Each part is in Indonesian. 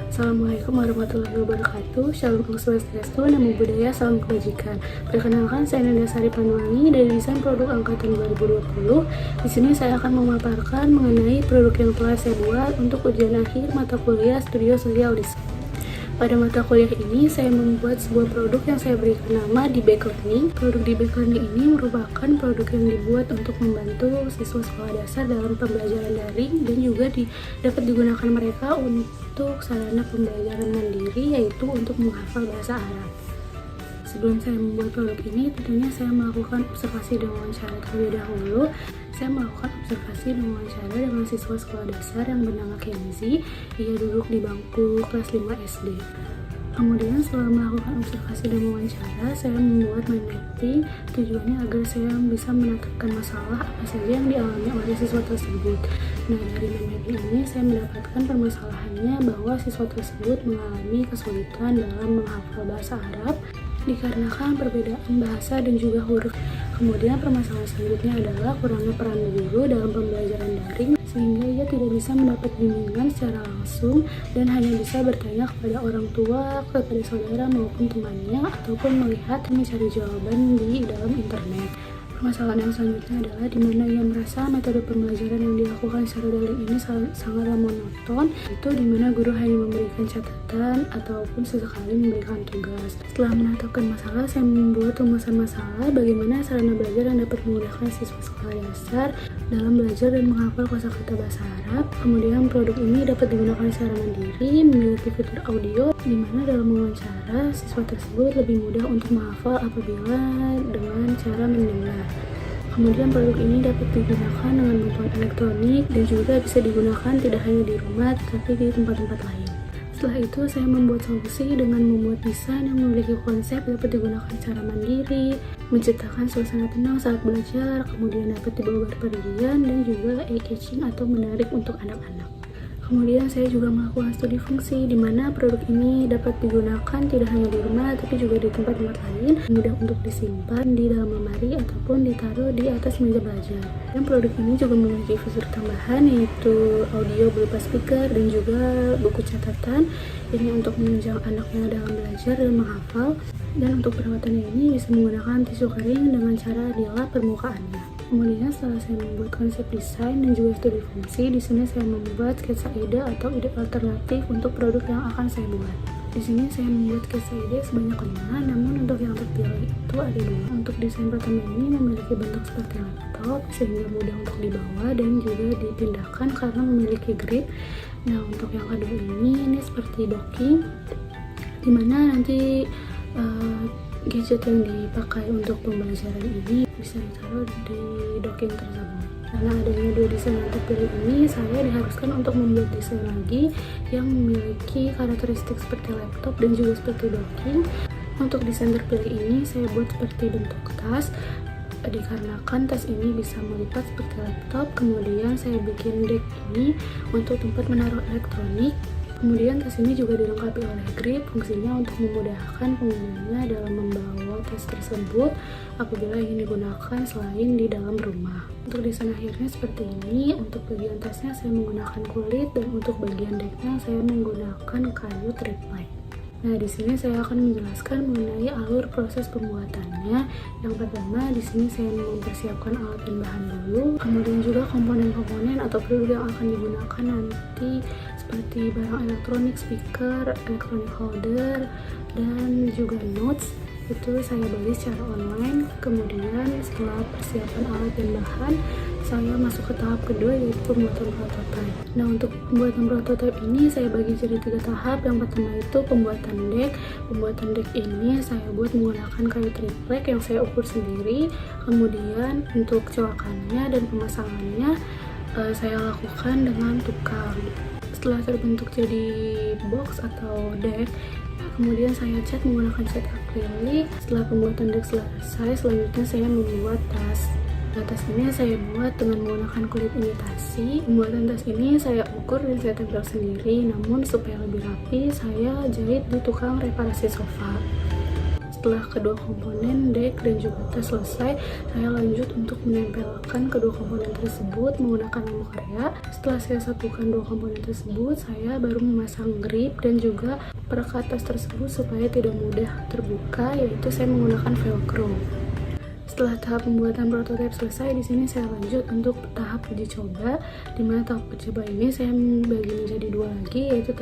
Assalamualaikum warahmatullahi wabarakatuh. Shalom Om Swastiastu, Namo Buddhaya, Salam Kebajikan. Perkenalkan, saya Nanda Sari Panuangi dari Desain Produk Angkatan 2020. Di sini saya akan memaparkan mengenai produk yang telah saya buat untuk ujian akhir mata kuliah Studio Social Design. Pada mata kuliah ini, saya membuat sebuah produk yang saya berikan nama Dibek Learning. Produk Dibek Learning ini merupakan produk yang dibuat untuk membantu siswa sekolah dasar dalam pembelajaran daring dan juga dapat digunakan mereka untuk sarana pembelajaran mandiri, yaitu untuk menghafal bahasa Arab. Sebelum saya membuat produk ini, tentunya saya melakukan observasi dan wawancara terlebih dahulu. Saya melakukan observasi dan wawancara dengan siswa sekolah dasar yang bernama Kenzi. Ia duduk di bangku kelas 5 SD. Kemudian setelah melakukan observasi dan wawancara, saya membuat mind mapping. Tujuannya agar saya bisa menetapkan masalah apa saja yang dialami oleh siswa tersebut. Nah, dari mind mapping ini saya mendapatkan permasalahannya bahwa siswa tersebut mengalami kesulitan dalam menghafal bahasa Arab dikarenakan perbedaan bahasa dan juga huruf. Kemudian permasalahan selanjutnya adalah kurangnya peran guru dalam pembelajaran daring, sehingga ia tidak bisa mendapat bimbingan secara langsung dan hanya bisa bertanya kepada orang tua, kepada saudara maupun temannya, ataupun melihat dan mencari jawaban di dalam internet. Permasalahan yang selanjutnya adalah di mana ia merasa metode pembelajaran yang dilakukan secara daring ini sangatlah monoton, itu di mana guru hanya memberikan catatan ataupun sesekali memberikan tugas. Setelah menetapkan masalah, saya membuat rumusan masalah bagaimana sarana belajar yang dapat memudahkan siswa sekolah dasar dalam belajar dan menghafal kosakata bahasa Arab. Kemudian produk ini dapat digunakan secara mandiri, memiliki fitur audio di mana dalam wawancara siswa tersebut lebih mudah untuk menghafal apabila dengan cara mendengar. Kemudian produk ini dapat digunakan dengan bantuan elektronik dan juga bisa digunakan tidak hanya di rumah tetapi di tempat-tempat lain. Setelah itu saya membuat solusi dengan membuat desain yang memiliki konsep dapat digunakan secara mandiri, menciptakan suasana tenang saat belajar, kemudian dapat dibawa berpergian dan juga eye-catching atau menarik untuk anak-anak. Kemudian saya juga melakukan studi fungsi di mana produk ini dapat digunakan tidak hanya di rumah tapi juga di tempat-tempat lain, mudah untuk disimpan di dalam lemari ataupun ditaruh di atas meja belajar. Dan produk ini juga memiliki fitur tambahan yaitu audio berupa speaker dan juga buku catatan. Ini untuk menunjang anaknya dalam belajar dan menghafal. Dan untuk perawatannya ini bisa menggunakan tisu kering dengan cara dilap permukaannya. Kemudian setelah saya membuat konsep desain dan juga studi fungsi, di sini saya membuat sketsa ide atau ide alternatif untuk produk yang akan saya buat. Di sini saya membuat sketsa ide sebanyak 5, namun untuk yang terpilih itu ada 2. Untuk desain pertama ini memiliki bentuk seperti laptop sehingga mudah untuk dibawa dan juga dipindahkan karena memiliki grip. Nah, untuk yang kedua ini seperti docking, dimana nanti gadget yang dipakai untuk pembelajaran ini bisa ditaruh di docking tersebut. Karena adanya 2 desain yang terpilih ini, saya diharuskan untuk membuat desain lagi yang memiliki karakteristik seperti laptop dan juga seperti docking. Untuk desain terpilih ini saya buat seperti bentuk tas, dikarenakan tas ini bisa melipat seperti laptop. Kemudian saya bikin deck ini untuk tempat menaruh elektronik. Kemudian tas ini juga dilengkapi oleh grip, fungsinya untuk memudahkan penggunanya dalam membawa tas tersebut apabila ingin digunakan selain di dalam rumah. Untuk desain akhirnya seperti ini. Untuk bagian tasnya saya menggunakan kulit dan untuk bagian decknya saya menggunakan kayu triplek. Nah, di sini saya akan menjelaskan mengenai alur proses pembuatannya. Yang pertama, di sini saya mempersiapkan alat dan bahan dulu, kemudian juga komponen-komponen atau produk yang akan digunakan nanti seperti barang elektronik, speaker, electronic holder, dan juga notes. Itu saya beli secara online. Kemudian setelah persiapan alat dan bahan, saya masuk ke tahap kedua yaitu pembuatan prototipe. Nah, untuk pembuatan prototipe ini saya bagi jadi 3 tahap. Yang pertama itu pembuatan deck. Pembuatan deck ini saya buat menggunakan kayu triplek yang saya ukur sendiri. Kemudian untuk colokannya dan pemasangannya saya lakukan dengan tukang. Setelah terbentuk jadi box atau deck, kemudian saya cat menggunakan cat akrilik. Setelah pembuatan deck selesai, selanjutnya saya membuat tas. Tas ini saya buat dengan menggunakan kulit imitasi. Pembuatan tas ini saya ukur dan saya tempel sendiri, namun supaya lebih rapi saya jahit di tukang reparasi sofa. Setelah kedua komponen deck dan juga tas selesai, saya lanjut untuk menempelkan kedua komponen tersebut menggunakan lem Korea. Setelah saya satukan dua komponen tersebut, saya baru memasang grip dan juga perekat tas tersebut supaya tidak mudah terbuka, yaitu saya menggunakan velcro. Setelah tahap pembuatan prototipe selesai, di sini saya lanjut untuk tahap uji coba. Di mana tahap uji coba ini saya bagi menjadi dua lagi, yaitu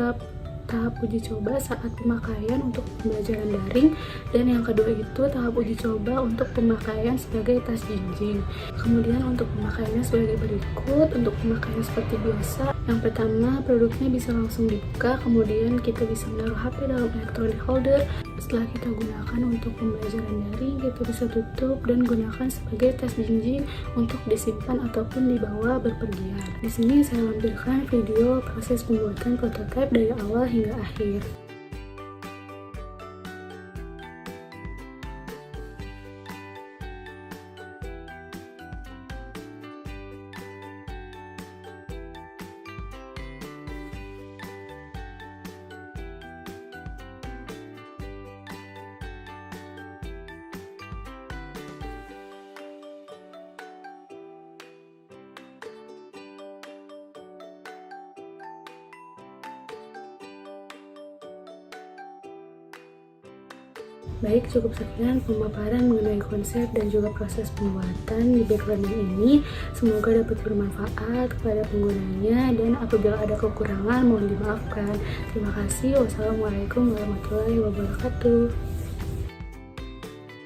tahap uji coba saat pemakaian untuk pembelajaran daring, dan yang kedua itu tahap uji coba untuk pemakaian sebagai tas jinjing. Kemudian untuk pemakaiannya sebagai berikut. Untuk pemakaian seperti biasa, yang pertama produknya bisa langsung dibuka, kemudian kita bisa menaruh HP dalam electronic holder. Setelah kita gunakan untuk pembelajaran daring, kita bisa tutup dan gunakan sebagai tas jinjing untuk disimpan ataupun dibawa berpergian. Di sini saya lampirkan video proses pembuatan prototipe dari awal hingga akhir. Baik, cukup sekian pemaparan mengenai konsep dan juga proses pembuatan di bag learning ini. Semoga dapat bermanfaat kepada penggunanya, dan apabila ada kekurangan mohon dimaafkan. Terima kasih. Wassalamualaikum warahmatullahi wabarakatuh.